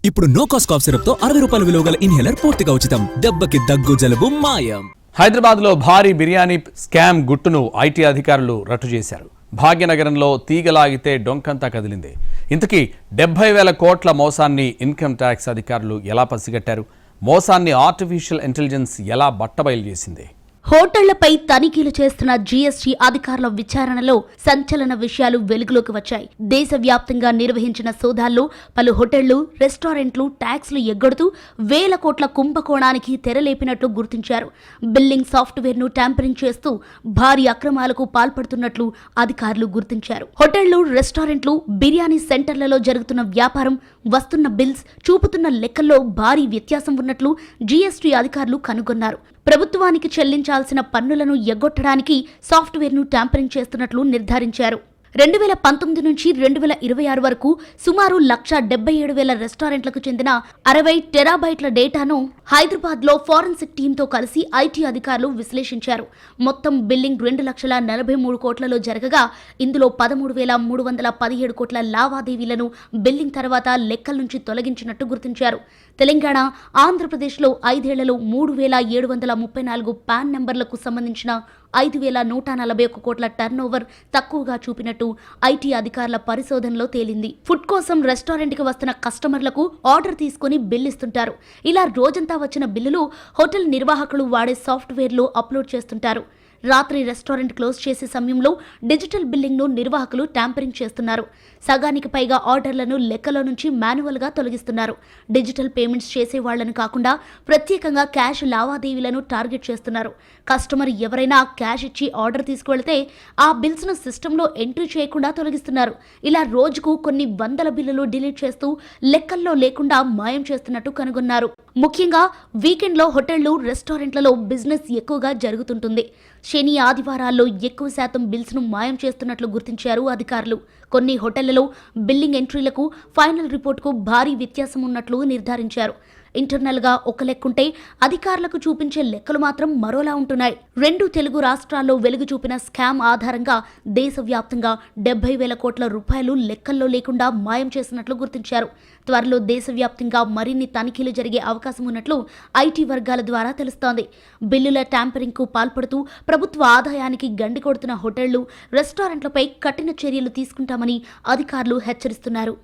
ఇప్పుడు no cost cough syrup తో 60 రూపాయల విలువ గల ఇన్హేలర్ పూర్తిగా ఉచితం. దెబ్బకి దగ్గు జలుబు మాయం. హైదరాబాద్ లో భారీ బిర్యానీ స్కామ్ గుట్టును ఐటీ అధికారులు రట్టు చేశారు. భాగ్యనగరంలో తీగలాగితే డొంకంతా కదిలింది. ఇంతకీ 70,000 కోట్ల మోసాన్ని ఇన్కమ్ ట్యాక్స్ అధికారులు ఎలా పసిగట్టారు? మోసాన్ని ఆర్టిఫిషియల్ ఇంటెలిజెన్స్ ఎలా బట్టబయలు చేసింది? హోటళ్లపై తనిఖీలు చేస్తున్న జీఎస్టీ అధికారుల విచారణలో సంచలన విషయాలు వెలుగులోకి వచ్చాయి. దేశవ్యాప్తంగా నిర్వహించిన సోదాల్లో పలు హోటళ్లు, రెస్టారెంట్లు ట్యాక్స్లు ఎగ్గొడుతూ వేల కోట్ల కుంభకోణానికి తెరలేపినట్లు గుర్తించారు. బిల్లింగ్ సాఫ్ట్వేర్ను ట్యాంపరింగ్ చేస్తూ భారీ అక్రమాలకు పాల్పడుతున్నట్లు అధికారులు గుర్తించారు. హోటళ్లు, రెస్టారెంట్లు, బిర్యానీ సెంటర్లలో జరుగుతున్న వ్యాపారం, వస్తున్న బిల్స్, చూపుతున్న లెక్కల్లో భారీ వ్యత్యాసం ఉన్నట్లు జీఎస్టీ అధికారులు కనుగొన్నారు. ప్రభుత్వానికి చెల్లించాల్సిన పన్నులను ఎగ్గొట్టడానికి సాఫ్ట్వేర్ను ట్యాంపరింగ్ చేస్తున్నట్లు నిర్ధారించారు. 2019 నుంచి 2026 వరకు సుమారు 1,77,000 రెస్టారెంట్లకు చెందిన 60 టెరాబైట్ల డేటాను హైదరాబాద్లో ఫోరెన్సిక్ టీంతో కలిసి ఐటీ అధికారులు విశ్లేషించారు. మొత్తం బిల్లింగ్ 2,43 కోట్లలో జరగగా ఇందులో 13,317 కోట్ల లావాదేవీలను బిల్లింగ్ తర్వాత లెక్కల నుంచి తొలగించినట్టు గుర్తించారు. తెలంగాణ, ఆంధ్రప్రదేశ్లో 5 ఏళ్లలో 3,734 పాన్ నెంబర్లకు సంబంధించిన 5,141 కోట్ల టర్నోవర్ తక్కువగా చూపినట్టు ఐటీ అధికారుల పరిశోధనలో తేలింది. ఫుడ్ కోసం రెస్టారెంట్కి వస్తున్న కస్టమర్లకు ఆర్డర్ తీసుకుని బిల్ ఇస్తుంటారు. ఇలా రోజంతా వచ్చిన బిల్లులు హోటల్ నిర్వాహకులు వాడే సాఫ్ట్వేర్లో అప్లోడ్ చేస్తుంటారు. రాత్రి రెస్టారెంట్ క్లోజ్ చేసే సమయంలో డిజిటల్ బిల్లింగ్ను నిర్వాహకులు ట్యాంపరింగ్ చేస్తున్నారు. సగానికి పైగా ఆర్డర్లను లెక్కలో నుంచి మాన్యువల్గా తొలగిస్తున్నారు. డిజిటల్ పేమెంట్స్ చేసే వాళ్లను కాకుండా ప్రత్యేకంగా క్యాష్ లావాదేవీలను టార్గెట్ చేస్తున్నారు. కస్టమర్ ఎవరైనా క్యాష్ ఇచ్చి ఆర్డర్ తీసుకువెళ్తే ఆ బిల్స్ను సిస్టంలో ఎంట్రీ చేయకుండా తొలగిస్తున్నారు. ఇలా రోజుకు కొన్ని వందల బిల్లులు డిలీట్ చేస్తూ లెక్కల్లో లేకుండా మాయం చేస్తున్నట్టు కనుగొన్నారు. ముఖ్యంగా వీకెండ్లో హోటళ్లు, రెస్టారెంట్లలో బిజినెస్ ఎక్కువగా జరుగుతుంటుంది. శని, ఆదివారాల్లో ఎక్కువ శాతం బిల్స్ను మాయం చేస్తున్నట్లు గుర్తించారు అధికారులు. కొన్ని హోటళ్లలో బిల్లింగ్ ఎంట్రీలకు, ఫైనల్ రిపోర్టుకు భారీ వ్యత్యాసం ఉన్నట్లు నిర్ధారించారు. ఇంటర్నల్గా ఒక లెక్కుంటే అధికారులకు చూపించే లెక్కలు మాత్రం మరోలా ఉంటున్నాయి. 2 తెలుగు రాష్ట్రాల్లో వెలుగు చూపిన స్కామ్ ఆధారంగా దేశవ్యాప్తంగా 70,000 కోట్ల రూపాయలు లెక్కల్లో లేకుండా మాయం చేసినట్లు గుర్తించారు. త్వరలో దేశవ్యాప్తంగా మరిన్ని తనిఖీలు జరిగే అవకాశం ఉన్నట్లు ఐటీ వర్గాల ద్వారా తెలుస్తోంది. బిల్లుల ట్యాంపరింగ్కు పాల్పడుతూ ప్రభుత్వ ఆదాయానికి గండి కొడుతున్న హోటళ్లు, రెస్టారెంట్లపై కఠిన చర్యలు తీసుకుంటామని అధికారులు హెచ్చరిస్తున్నారు.